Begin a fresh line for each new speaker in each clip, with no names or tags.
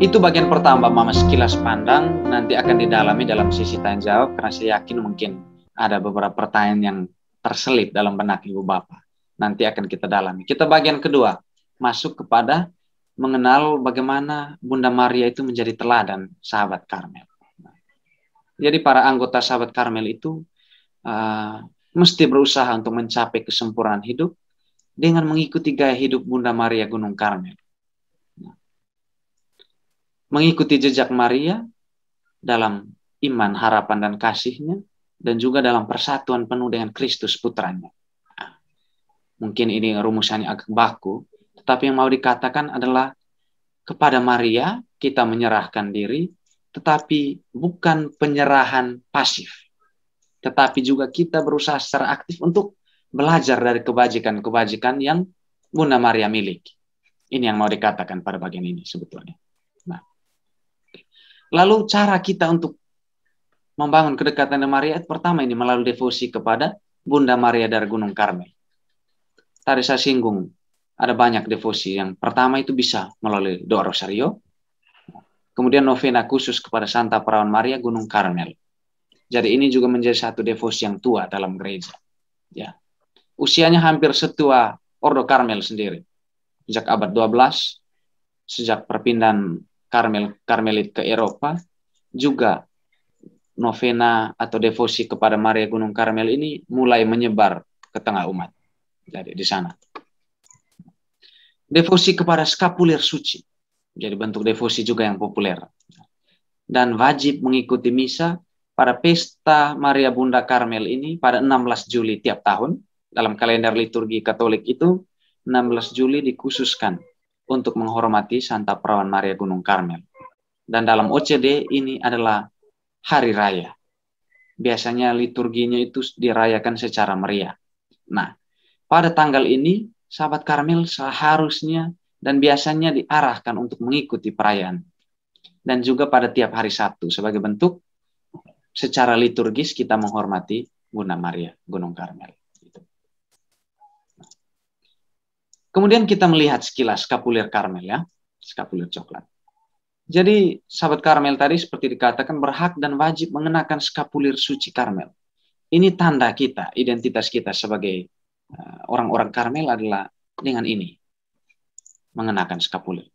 Itu bagian pertama, Mama, sekilas pandang, nanti akan didalami dalam sisi tanya jawab, karena saya yakin mungkin ada beberapa pertanyaan yang terselip dalam benak Ibu Bapak. Nanti akan kita dalami. Kita bagian kedua, masuk kepada mengenal bagaimana Bunda Maria itu menjadi teladan sahabat Karmel. Jadi para anggota sahabat Karmel itu mesti berusaha untuk mencapai kesempurnaan hidup dengan mengikuti gaya hidup Bunda Maria Gunung Karmel. Mengikuti jejak Maria dalam iman, harapan, dan kasihnya, dan juga dalam persatuan penuh dengan Kristus putranya. Mungkin ini rumusannya agak baku, tetapi yang mau dikatakan adalah kepada Maria kita menyerahkan diri, tetapi bukan penyerahan pasif, tetapi juga kita berusaha secara aktif untuk belajar dari kebajikan-kebajikan yang Bunda Maria miliki. Ini yang mau dikatakan pada bagian ini sebetulnya. Nah, lalu cara kita untuk membangun kedekatan dengan Maria, pertama ini melalui devosi kepada Bunda Maria dari Gunung Karmel. Tadi saya singgung, ada banyak devosi. Yang pertama itu bisa melalui doa rosario, kemudian novena khusus kepada Santa Perawan Maria Gunung Karmel. Jadi ini juga menjadi satu devosi yang tua dalam gereja. Ya. Usianya hampir setua Ordo Karmel sendiri. Sejak abad 12, sejak perpindahan Karmelit ke Eropa, juga novena atau devosi kepada Maria Gunung Karmel ini mulai menyebar ke tengah umat. Jadi di sana. Devosi kepada skapulir suci. Jadi bentuk devosi juga yang populer. Dan wajib mengikuti misa pada pesta Maria Bunda Karmel ini pada 16 Juli tiap tahun. Dalam kalender liturgi Katolik itu 16 Juli dikhususkan untuk menghormati Santa Perawan Maria Gunung Karmel. Dan dalam OCD ini adalah hari raya. Biasanya liturginya itu dirayakan secara meriah. Nah, pada tanggal ini, sahabat Karmel seharusnya dan biasanya diarahkan untuk mengikuti perayaan. Dan juga pada tiap hari Sabtu, sebagai bentuk secara liturgis kita menghormati Bunda Maria Gunung Karmel. Kemudian kita melihat sekilas skapulir Karmel, ya, skapulir coklat. Jadi sahabat Karmel tadi seperti dikatakan berhak dan wajib mengenakan skapulir suci Karmel. Ini tanda kita, identitas kita sebagai orang-orang Karmel adalah dengan ini, mengenakan skapulir.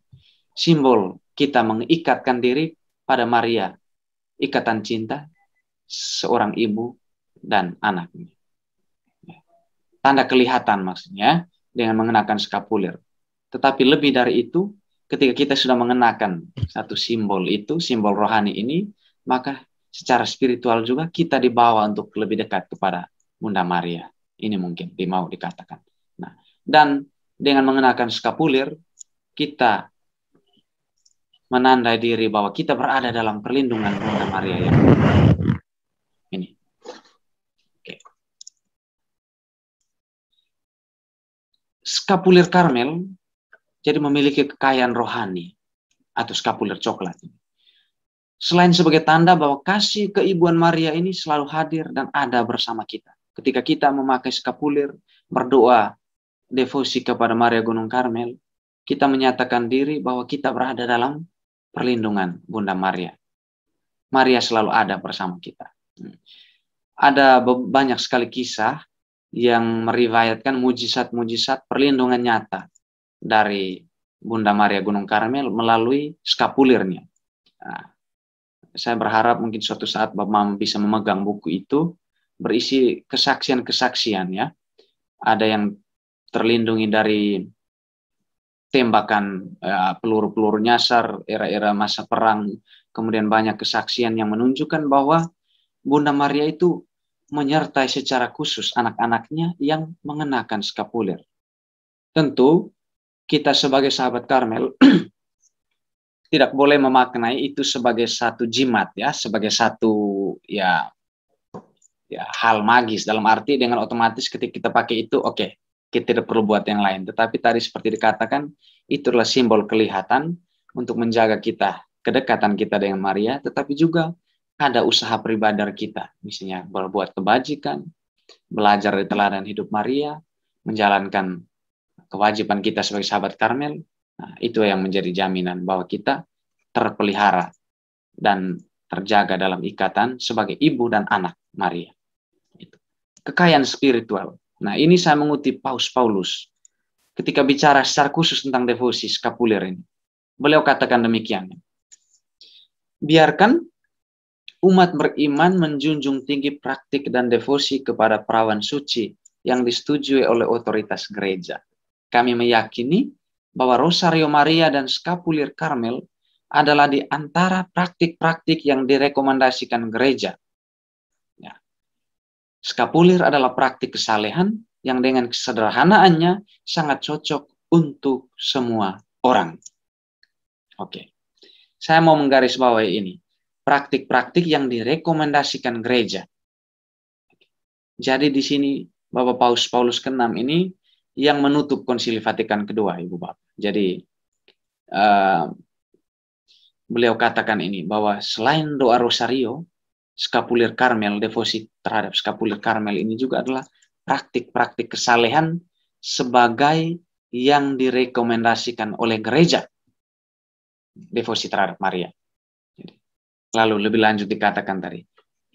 Simbol kita mengikatkan diri pada Maria, ikatan cinta seorang ibu dan anaknya. Tanda kelihatan maksudnya dengan mengenakan skapulir. Tetapi lebih dari itu, ketika kita sudah mengenakan satu simbol itu, simbol rohani ini, maka secara spiritual juga kita dibawa untuk lebih dekat kepada Bunda Maria. Ini mungkin mau dikatakan. Nah, dan dengan mengenakan skapulir, kita menandai diri bahwa kita berada dalam perlindungan Bunda Maria yang ini. Oke. Skapulir Karmel jadi memiliki kekayaan rohani atau skapulir coklat. Selain sebagai tanda bahwa kasih keibuan Maria ini selalu hadir dan ada bersama kita. Ketika kita memakai skapulir, berdoa, devosi kepada Maria Gunung Karmel, kita menyatakan diri bahwa kita berada dalam perlindungan Bunda Maria. Maria selalu ada bersama kita. Ada banyak sekali kisah yang meriwayatkan mujizat-mujizat perlindungan nyata dari Bunda Maria Gunung Karmel melalui skapulirnya. Nah, saya berharap mungkin suatu saat Bapak Mam bisa memegang buku itu, berisi kesaksian-kesaksian, ya. Ada yang terlindungi dari tembakan peluru-peluru nyasar era-era masa perang, kemudian banyak kesaksian yang menunjukkan bahwa Bunda Maria itu menyertai secara khusus anak-anaknya yang mengenakan skapulir. Tentu kita sebagai sahabat Karmel tidak boleh memaknai itu sebagai satu jimat, ya, sebagai satu ya hal magis, dalam arti dengan otomatis ketika kita pakai itu oke, kita tidak perlu buat yang lain. Tetapi tadi seperti dikatakan, itu adalah simbol kelihatan untuk menjaga kita, kedekatan kita dengan Maria, tetapi juga ada usaha pribadi kita, misalnya berbuat kebajikan, belajar dari teladan hidup Maria, menjalankan kewajiban kita sebagai sahabat Karmel. Nah, itu yang menjadi jaminan bahwa kita terpelihara dan terjaga dalam ikatan sebagai ibu dan anak Maria. Kekayaan spiritual. Nah, ini saya mengutip Paus Paulus ketika bicara secara khusus tentang devosi skapuler ini. Beliau katakan demikian. Biarkan umat beriman menjunjung tinggi praktik dan devosi kepada perawan suci yang disetujui oleh otoritas gereja. Kami meyakini bahwa Rosario Maria dan Skapulir Karmel adalah di antara praktik-praktik yang direkomendasikan gereja. Ya. Skapulir adalah praktik kesalehan yang dengan kesederhanaannya sangat cocok untuk semua orang. Oke. Saya mau menggarisbawahi ini. Praktik-praktik yang direkomendasikan gereja. Jadi di sini Bapak Paulus ke-6 ini yang menutup Konsili Vatikan kedua, Ibu Bapak. Jadi beliau katakan ini bahwa selain doa Rosario, Skapulir Karmel, devosi terhadap Skapulir Karmel ini juga adalah praktik-praktik kesalehan sebagai yang direkomendasikan oleh gereja. Devosi terhadap Maria. Lalu lebih lanjut dikatakan tadi,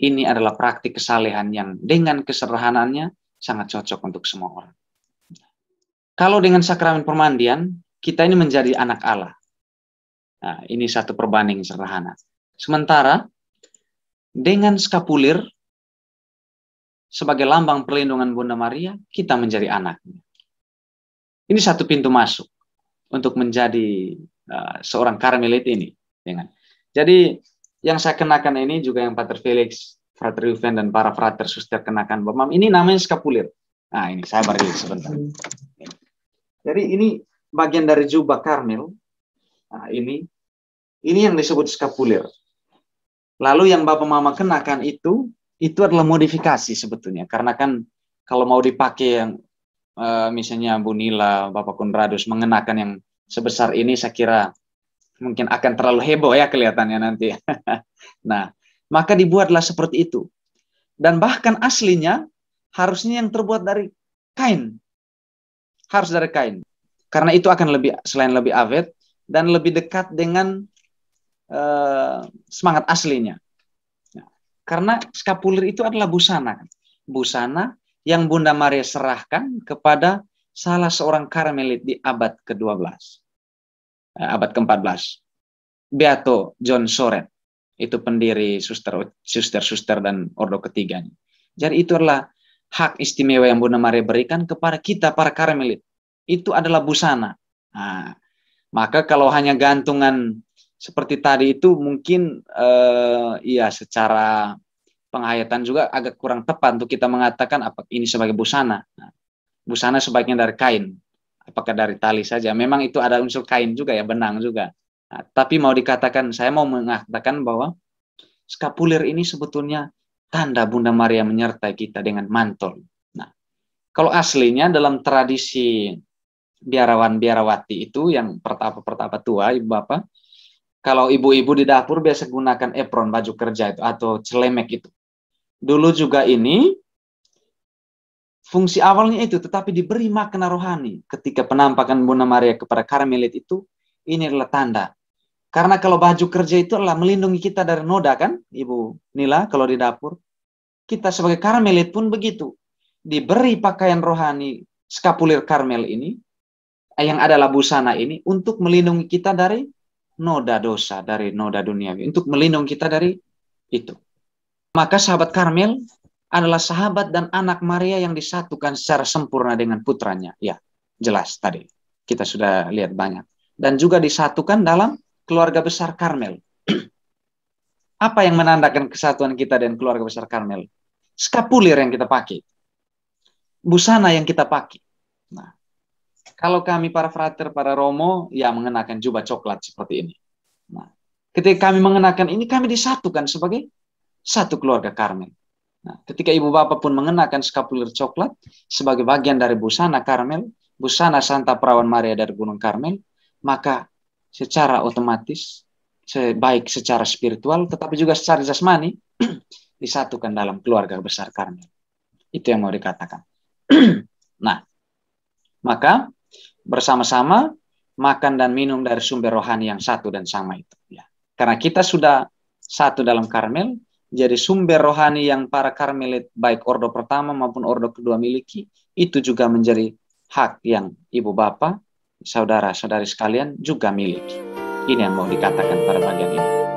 ini adalah praktik kesalehan yang dengan kesederhanaannya sangat cocok untuk semua orang. Kalau dengan sakramen permandian, kita ini menjadi anak Allah. Nah, ini satu perbanding sederhana. Sementara dengan skapulir sebagai lambang perlindungan Bunda Maria, kita menjadi anaknya. Ini satu pintu masuk untuk menjadi seorang karmelit ini. Jadi yang saya kenakan ini juga yang Pater Felix, Frater Juven, dan para frater suster kenakan. Bapak, ini namanya skapulir. Nah, ini saya beri sebentar. Jadi ini bagian dari jubah Karmel. Nah, ini yang disebut skapulir. Lalu yang Bapak Mama kenakan itu adalah modifikasi sebetulnya. Karena kan kalau mau dipakai yang misalnya Bu Nila, Bapak Konradus mengenakan yang sebesar ini, saya kira mungkin akan terlalu heboh ya kelihatannya nanti. Nah, maka dibuatlah seperti itu. Dan bahkan aslinya harusnya yang terbuat dari kain. Harus dari kain. Karena itu akan selain lebih awet dan lebih dekat dengan semangat aslinya. Nah, karena skapulir itu adalah busana. Busana yang Bunda Maria serahkan kepada salah seorang karmelit di abad ke-12. Abad ke-14. Beato John Soret, itu pendiri suster dan ordo ketiganya. Jadi itu adalah hak istimewa yang Bunda Maria berikan kepada kita para karmelit. Itu adalah busana. Nah, maka kalau hanya gantungan seperti tadi itu mungkin ya secara penghayatan juga agak kurang tepat untuk kita mengatakan apa ini sebagai busana. Nah, busana sebaiknya dari kain. Apakah dari tali saja? Memang itu ada unsur kain juga ya, benang juga. Nah, tapi mau dikatakan, saya mau mengatakan bahwa skapulir ini sebetulnya tanda Bunda Maria menyertai kita dengan mantel. Nah, kalau aslinya dalam tradisi biarawan-biarawati itu yang pertapa tua, Ibu Bapak, kalau ibu-ibu di dapur biasa gunakan apron, baju kerja itu, atau celemek itu. Dulu juga ini fungsi awalnya itu, tetapi diberi makna rohani ketika penampakan Bunda Maria kepada karmelit itu, ini adalah tanda. Karena kalau baju kerja itu adalah melindungi kita dari noda kan, Ibu Nila, kalau di dapur. Kita sebagai karmelit pun begitu. Diberi pakaian rohani skapulir karmel ini, yang adalah busana ini, untuk melindungi kita dari noda dosa, dari noda duniawi. Untuk melindungi kita dari itu. Maka sahabat Karmel adalah sahabat dan anak Maria yang disatukan secara sempurna dengan putranya. Ya, jelas tadi. Kita sudah lihat banyak. Dan juga disatukan dalam keluarga besar Karmel. Apa yang menandakan kesatuan kita dengan keluarga besar Karmel? Skapulir yang kita pakai. Busana yang kita pakai. Nah, kalau kami para frater, para romo, ya mengenakan jubah coklat seperti ini. Nah, ketika kami mengenakan ini, kami disatukan sebagai satu keluarga Karmel. Nah, ketika ibu bapak pun mengenakan skapulir coklat sebagai bagian dari busana Karmel, busana Santa Perawan Maria dari Gunung Karmel, maka secara otomatis, baik secara spiritual, tetapi juga secara jasmani, disatukan dalam keluarga besar Karmel. Itu yang mau dikatakan. Nah, maka bersama-sama makan dan minum dari sumber rohani yang satu dan sama itu. Ya. Karena kita sudah satu dalam Karmel, jadi sumber rohani yang para Karmelit baik ordo pertama maupun ordo kedua miliki, itu juga menjadi hak yang ibu bapak, saudara-saudari sekalian juga miliki. Ini yang mau dikatakan pada bagian ini.